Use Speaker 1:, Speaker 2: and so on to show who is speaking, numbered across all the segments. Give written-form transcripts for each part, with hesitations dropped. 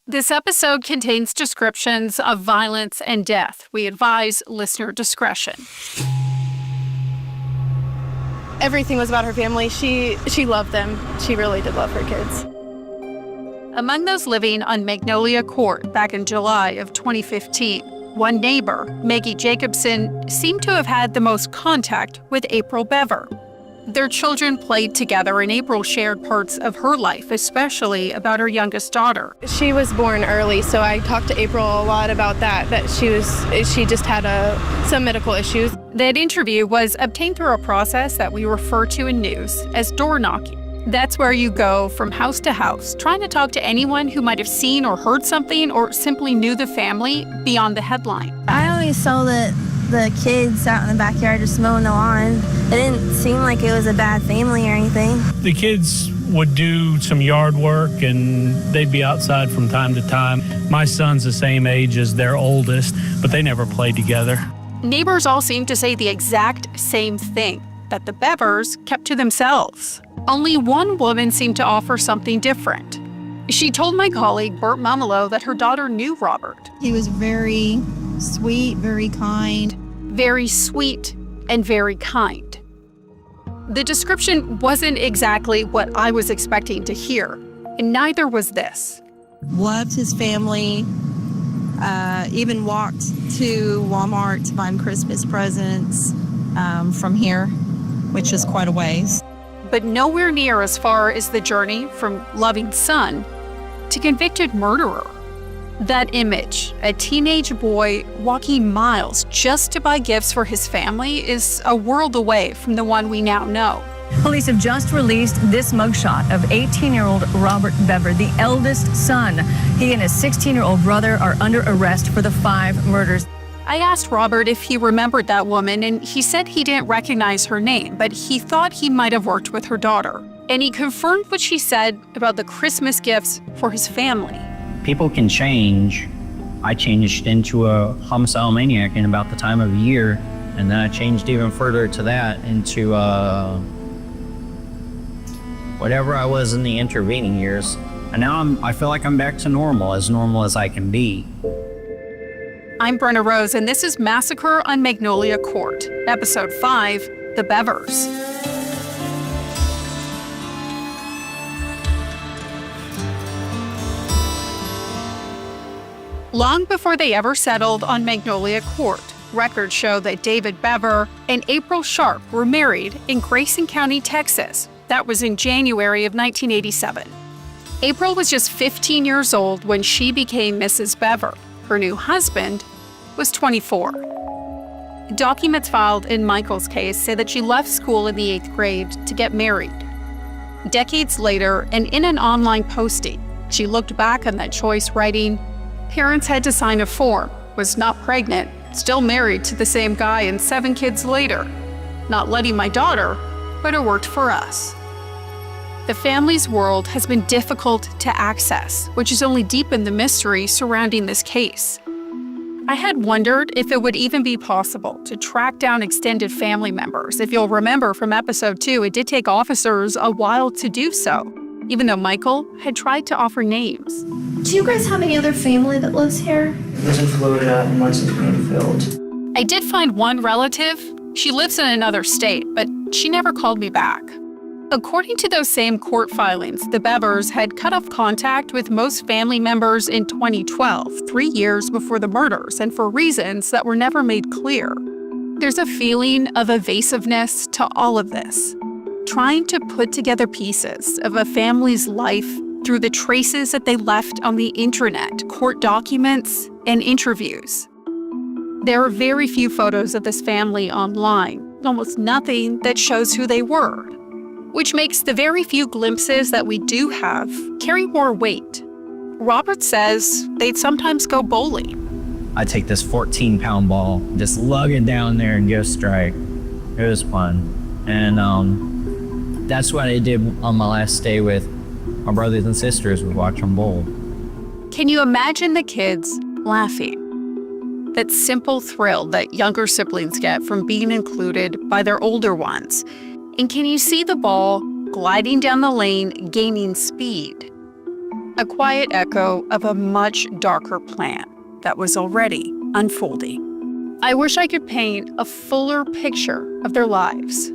Speaker 1: This episode contains descriptions of violence and death. We advise listener discretion.
Speaker 2: Everything was about her family. She loved them. She really did love her kids.
Speaker 1: Among those living on Magnolia Court back in July of 2015, one neighbor, Maggie Jacobson, seemed to have had the most contact with April Bever. Their children played together, and April shared parts of her life, especially about her youngest daughter.
Speaker 2: She was born early, so I talked to April a lot about that she just had some medical issues.
Speaker 1: That interview was obtained through a process that we refer to in news as door knocking. That's where you go from house to house, trying to talk to anyone who might have seen or heard something or simply knew the family beyond the headline.
Speaker 3: I always saw the kids out in the backyard just mowing the lawn. It didn't seem like it was a bad family or anything.
Speaker 4: The kids would do some yard work and they'd be outside from time to time. My son's the same age as their oldest, but they never played together.
Speaker 1: Neighbors all seemed to say the exact same thing, that the Bevers kept to themselves. Only one woman seemed to offer something different. She told my colleague, Bert Mamelo, that her daughter knew Robert.
Speaker 5: He was very sweet, very kind.
Speaker 1: Very sweet and very kind. The description wasn't exactly what I was expecting to hear, and neither was this.
Speaker 5: Loved his family, even walked to Walmart to buy him Christmas presents from here, which is quite a ways.
Speaker 1: But nowhere near as far as the journey from loving son to convicted murderer. That image, a teenage boy walking miles just to buy gifts for his family, is a world away from the one we now know.
Speaker 6: Police have just released this mugshot of 18-year-old Robert Bever, the eldest son. He and his 16-year-old brother are under arrest for the 5 murders.
Speaker 1: I asked Robert if he remembered that woman, and he said he didn't recognize her name, but he thought he might have worked with her daughter. And he confirmed what she said about the Christmas gifts for his family.
Speaker 7: People can change. I changed into a homicidal maniac in about the time of year, and then I changed even further to that into whatever I was in the intervening years. And now I feel like I'm back to normal as I can be.
Speaker 1: I'm Brenna Rose, and this is Massacre on Magnolia Court, Episode 5, The Bevers. Long before they ever settled on Magnolia Court, records show that David Bever and April Sharp were married in Grayson County, Texas. That was in January of 1987. April was just 15 years old when she became Mrs. Bever. Her new husband was 24. Documents filed in Michael's case say that she left school in the 8th grade to get married. Decades later, and in an online posting, she looked back on that choice, writing, "Parents had to sign a form, was not pregnant, still married to the same guy, and 7 kids later. Not letting my daughter, but it worked for us." The family's world has been difficult to access, which has only deepened the mystery surrounding this case. I had wondered if it would even be possible to track down extended family members. If you'll remember from episode 2, it did take officers a while to do so, even though Michael had tried to offer names.
Speaker 8: Do you guys have any other family that lives here?
Speaker 9: He lives in Florida and once in Greenfield.
Speaker 1: I did find one relative. She lives in another state, but she never called me back. According to those same court filings, the Bevers had cut off contact with most family members in 2012, 3 years before the murders, and for reasons that were never made clear. There's a feeling of evasiveness to all of this, trying to put together pieces of a family's life through the traces that they left on the internet, court documents, and interviews. There are very few photos of this family online, almost nothing that shows who they were, which makes the very few glimpses that we do have carry more weight. Robert says they'd sometimes go bowling.
Speaker 7: I take this 14-pound ball, just lug it down there and go strike. It was fun. And that's what I did on my last day with my brothers and sisters, was watch them bowl.
Speaker 1: Can you imagine the kids laughing? That simple thrill that younger siblings get from being included by their older ones. And can you see the ball gliding down the lane, gaining speed? a quiet echo of a much darker plan that was already unfolding. I wish I could paint a fuller picture of their lives.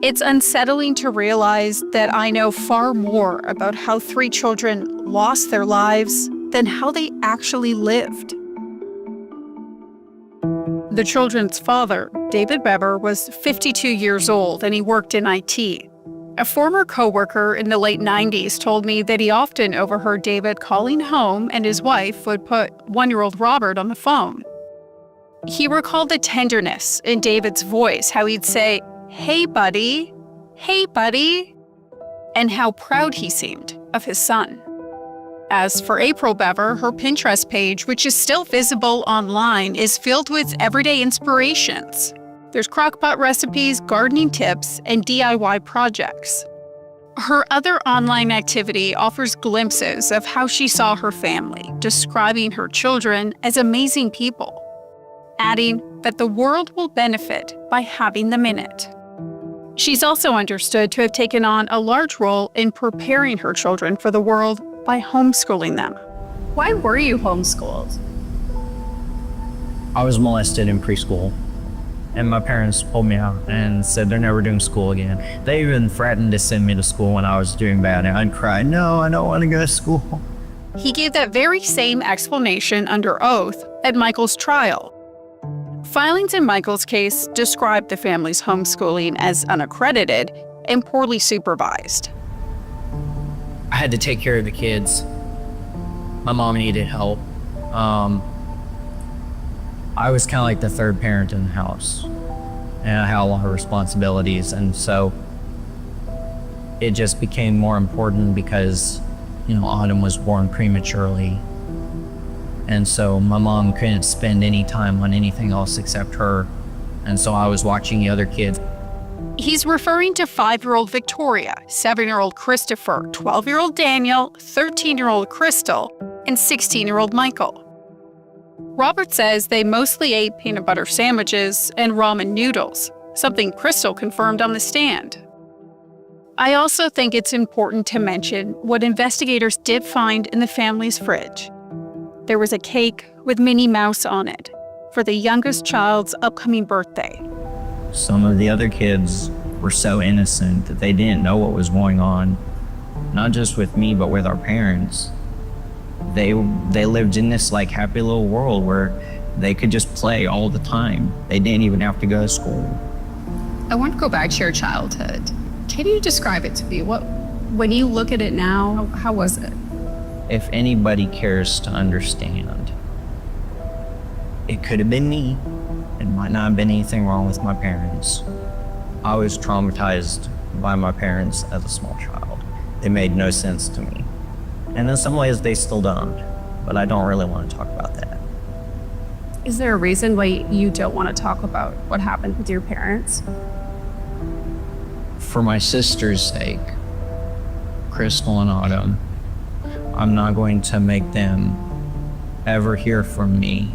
Speaker 1: It's unsettling to realize that I know far more about how 3 children lost their lives than how they actually lived. The children's father, David Bever, was 52 years old and he worked in IT. A former coworker in the late 90s told me that he often overheard David calling home and his wife would put 1-year-old Robert on the phone. He recalled the tenderness in David's voice, how he'd say, "Hey, buddy, hey, buddy," and how proud he seemed of his son. As for April Bever, her Pinterest page, which is still visible online, is filled with everyday inspirations. There's crock-pot recipes, gardening tips, and DIY projects. Her other online activity offers glimpses of how she saw her family, describing her children as amazing people, adding that the world will benefit by having them in it. She's also understood to have taken on a large role in preparing her children for the world by homeschooling them.
Speaker 6: Why were you homeschooled?
Speaker 7: I was molested in preschool, and my parents pulled me out and said they're never doing school again. They even threatened to send me to school when I was doing bad, and I'd cry, "No, I don't want to go to school."
Speaker 1: He gave that very same explanation under oath at Michael's trial. Filings in Michael's case described the family's homeschooling as unaccredited and poorly supervised.
Speaker 7: I had to take care of the kids. My mom needed help. I was kind of like the third parent in the house, and I had a lot of responsibilities, and so it just became more important because, Autumn was born prematurely, and so my mom couldn't spend any time on anything else except her, and so I was watching the other kids.
Speaker 1: He's referring to 5-year-old Victoria, 7-year-old Christopher, 12-year-old Daniel, 13-year-old Crystal, and 16-year-old Michael. Robert says they mostly ate peanut butter sandwiches and ramen noodles, something Crystal confirmed on the stand. I also think it's important to mention what investigators did find in the family's fridge. There was a cake with Minnie Mouse on it for the youngest child's upcoming birthday.
Speaker 7: Some of the other kids were so innocent that they didn't know what was going on, not just with me, but with our parents. They lived in this happy little world where they could just play all the time. They didn't even have to go to school.
Speaker 6: I want to go back to your childhood. Can you describe it to me? When you look at it now, how was it?
Speaker 7: If anybody cares to understand, it could have been me. It might not have been anything wrong with my parents. I was traumatized by my parents as a small child. They made no sense to me. And in some ways they still don't, but I don't really want to talk about that.
Speaker 6: Is there a reason why you don't want to talk about what happened with your parents?
Speaker 7: For my sister's sake, Crystal and Autumn, I'm not going to make them ever hear from me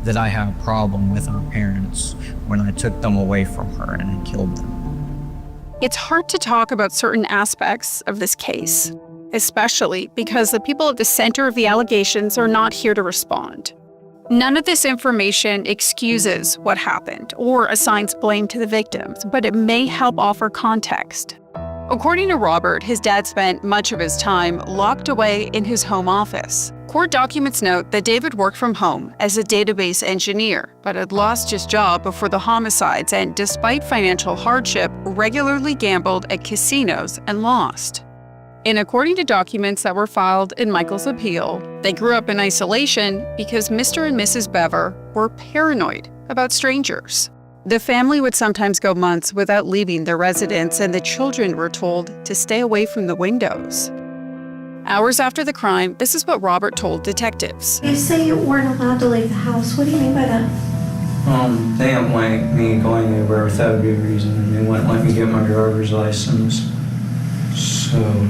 Speaker 7: that I had a problem with our parents when I took them away from her and I killed them.
Speaker 1: It's hard to talk about certain aspects of this case, especially because the people at the center of the allegations are not here to respond. None of this information excuses what happened or assigns blame to the victims, but it may help offer context. According to Robert, his dad spent much of his time locked away in his home office. Court documents note that David worked from home as a database engineer, but had lost his job before the homicides and, despite financial hardship, regularly gambled at casinos and lost. And according to documents that were filed in Michael's appeal, they grew up in isolation because Mr. and Mrs. Bever were paranoid about strangers. The family would sometimes go months without leaving their residence, and the children were told to stay away from the windows. Hours after the crime, this is what Robert told detectives.
Speaker 8: You say you weren't allowed to leave the house. What do you mean by that?
Speaker 9: They didn't want me going anywhere without a good reason, and they wouldn't let me get my driver's license. So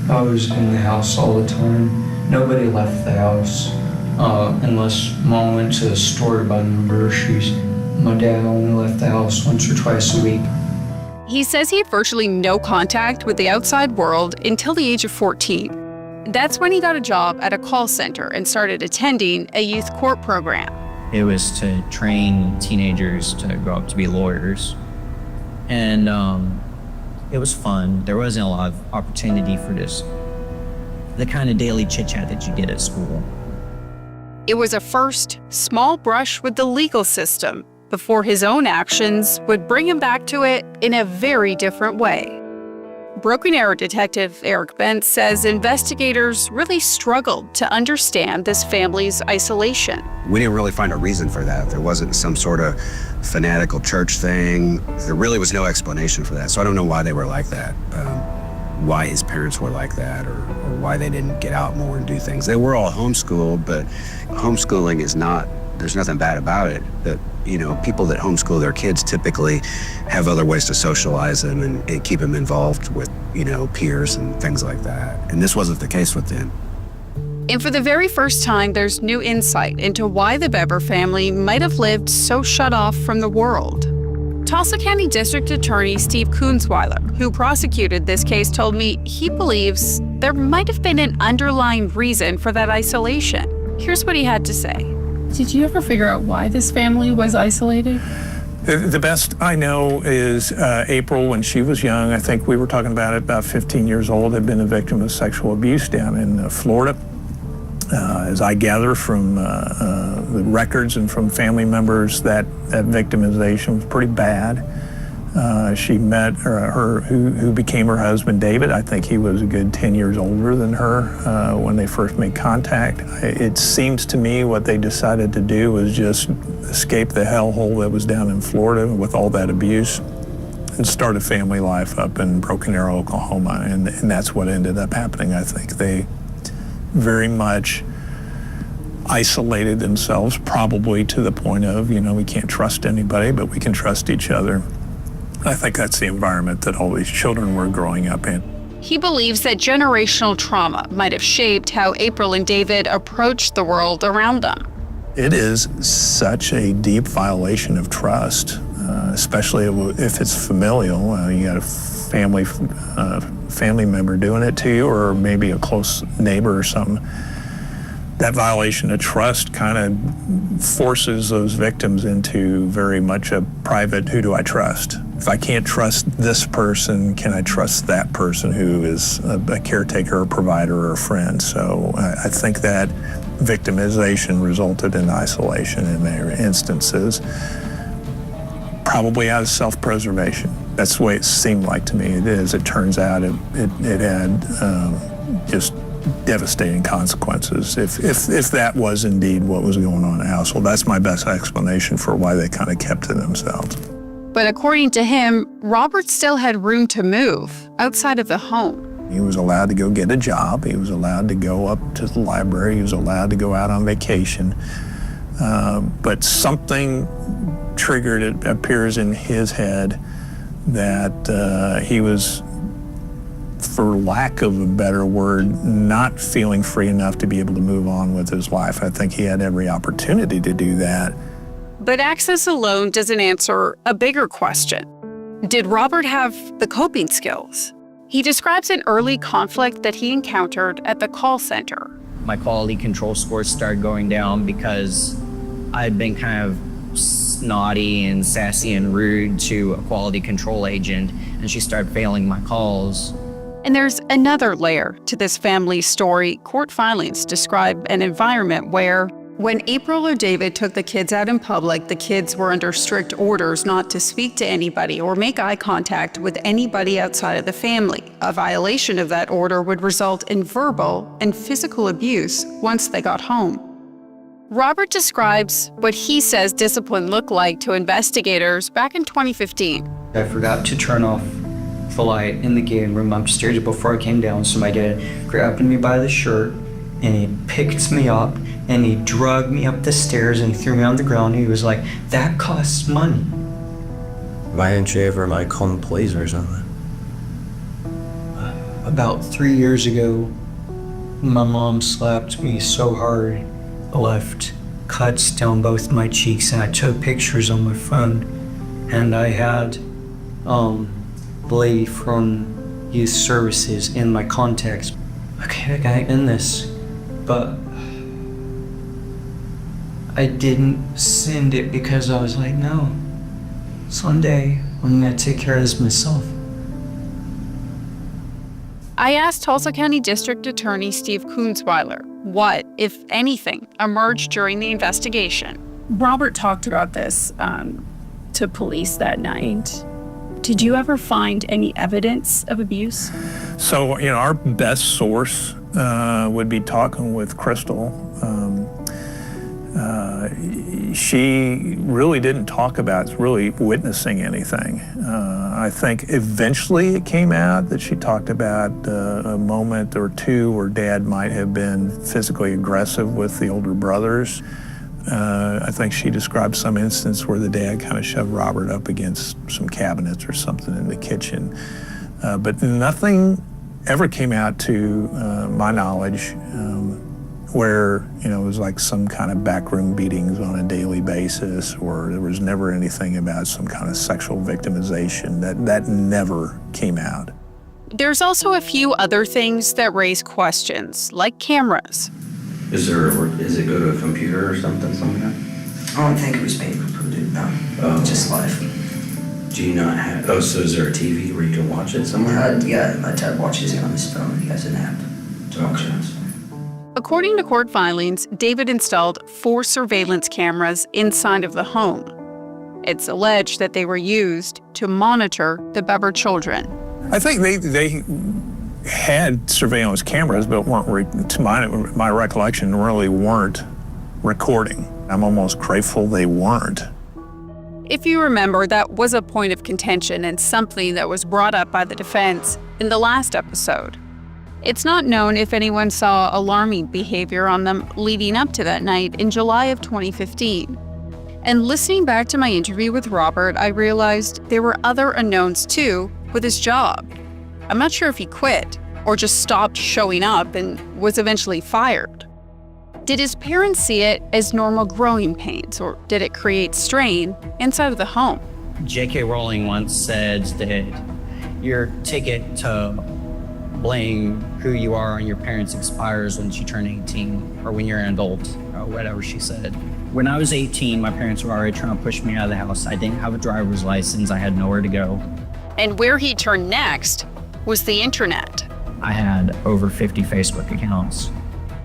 Speaker 9: I was in the house all the time. Nobody left the house unless Mom went to the store to buy new groceries. My dad only left the house once or twice a week.
Speaker 1: He says he had virtually no contact with the outside world until the age of 14. That's when he got a job at a call center and started attending a youth court program.
Speaker 7: It was to train teenagers to grow up to be lawyers. And it was fun. There wasn't a lot of opportunity for the kind of daily chit-chat that you get at school.
Speaker 1: It was a first small brush with the legal system before his own actions would bring him back to it in a very different way. Broken Arrow detective Eric Bentz says investigators really struggled to understand this family's isolation.
Speaker 10: We didn't really find a reason for that. There wasn't some sort of fanatical church thing. There really was no explanation for that. So I don't know why they were like that, why his parents were like that, or why they didn't get out more and do things. They were all homeschooled, but homeschooling is not, there's nothing bad about it. That, you know, people that homeschool their kids typically have other ways to socialize them and keep them involved with, you know, peers and things like that. And this wasn't the case with them.
Speaker 1: And for the very first time, there's new insight into why the Bever family might have lived so shut off from the world. Tulsa County District Attorney Steve Kunzweiler, who prosecuted this case, told me he believes there might have been an underlying reason for that isolation. Here's what he had to say.
Speaker 11: Did you ever figure out why this family was isolated?
Speaker 12: The best I know is April, when she was young, I think we were talking about it, about 15 years old, had been a victim of sexual abuse down in Florida. As I gather from the records and from family members, that victimization was pretty bad. She met who became her husband, David. I think he was a good 10 years older than her when they first made contact. It seems to me what they decided to do was just escape the hellhole that was down in Florida with all that abuse and start a family life up in Broken Arrow, Oklahoma. And that's what ended up happening, I think. They very much isolated themselves, probably to the point of, you know, we can't trust anybody, but we can trust each other. I think that's the environment that all these children were growing up in.
Speaker 1: He believes that generational trauma might have shaped how April and David approached the world around them.
Speaker 12: It is such a deep violation of trust, especially if it's familial. You got a family member doing it to you, or maybe a close neighbor or something. That violation of trust kind of forces those victims into very much a private, who do I trust? If I can't trust this person, can I trust that person who is a caretaker, a provider, or a friend? So I think that victimization resulted in isolation in their instances, probably out of self-preservation. That's the way it seemed like to me. It is. It turns out it had just devastating consequences if that was indeed what was going on in the household. That's my best explanation for why they kind of kept to themselves.
Speaker 1: But according to him, Robert still had room to move outside of the home.
Speaker 12: He was allowed to go get a job. He was allowed to go up to the library. He was allowed to go out on vacation. But something triggered, it appears in his head, that he was, for lack of a better word, not feeling free enough to be able to move on with his life. I think he had every opportunity to do that.
Speaker 1: But access alone doesn't answer a bigger question. Did Robert have the coping skills? He describes an early conflict that he encountered at the call center.
Speaker 7: My quality control scores started going down because I'd been kind of snotty and sassy and rude to a quality control agent, and she started failing my calls.
Speaker 1: And there's another layer to this family's story. Court filings describe an environment where, when April or David took the kids out in public, the kids were under strict orders not to speak to anybody or make eye contact with anybody outside of the family. A violation of that order would result in verbal and physical abuse once they got home. Robert describes what he says discipline looked like to investigators back in 2015.
Speaker 9: I forgot to turn off the light in the game room upstairs before I came down, so my dad grabbed me by the shirt and he picked me up and he dragged me up the stairs and threw me on the ground. He was like, that costs money.
Speaker 13: Why didn't you ever call the police or something?
Speaker 9: About 3 years ago, my mom slapped me so hard, left cuts down both my cheeks, and I took pictures on my phone, and I had the lady from youth services in my contacts. okay, I gotta end this, but I didn't send it because I was like, no, someday I'm gonna take care of this myself.
Speaker 1: I asked Tulsa County District Attorney Steve Kunzweiler what, if anything, emerged during the investigation.
Speaker 11: Robert talked about this to police that night. Did you ever find any evidence of abuse?
Speaker 12: So, our best source would be talking with Crystal. She really didn't talk about really witnessing anything. I think eventually it came out that she talked about a moment or two where Dad might have been physically aggressive with the older brothers. I think she described some instance where the dad kind of shoved Robert up against some cabinets or something in the kitchen. But nothing ever came out to my knowledge where, it was like some kind of backroom beatings on a daily basis, or there was never anything about some kind of sexual victimization. That never came out.
Speaker 1: There's also a few other things that raise questions, like cameras.
Speaker 13: Is it go to a computer or something like that?
Speaker 9: I don't think it was paper printed, no.
Speaker 13: Oh.
Speaker 9: Just live.
Speaker 13: Do you not have, so is there a TV where you can watch it somewhere?
Speaker 9: Yeah, my dad watches it on his phone. He has an app to watch it.
Speaker 1: According to court filings, David installed 4 surveillance cameras inside of the home. It's alleged that they were used to monitor the Bever children.
Speaker 12: I think they had surveillance cameras, but weren't, to my recollection, really weren't recording. I'm almost grateful they weren't.
Speaker 1: If you remember, that was a point of contention and something that was brought up by the defense in the last episode. It's not known if anyone saw alarming behavior on them leading up to that night in July of 2015. And listening back to my interview with Robert, I realized there were other unknowns too with his job. I'm not sure if he quit or just stopped showing up and was eventually fired. Did his parents see it as normal growing pains, or did it create strain inside of the home?
Speaker 7: J.K. Rowling once said that your ticket to blame who you are on your parents expires once you turn 18 or when you're an adult, or whatever she said. When I was 18, my parents were already trying to push me out of the house. I didn't have a driver's license. I had nowhere to go.
Speaker 1: And where he turned next was the internet.
Speaker 7: I had over 50 Facebook accounts.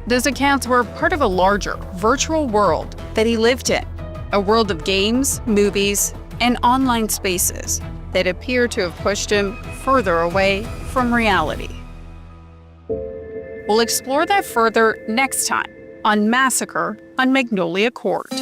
Speaker 1: Those accounts were part of a larger, virtual world that he lived in. A world of games, movies, and online spaces that appear to have pushed him further away from reality. We'll explore that further next time on Massacre on Magnolia Court.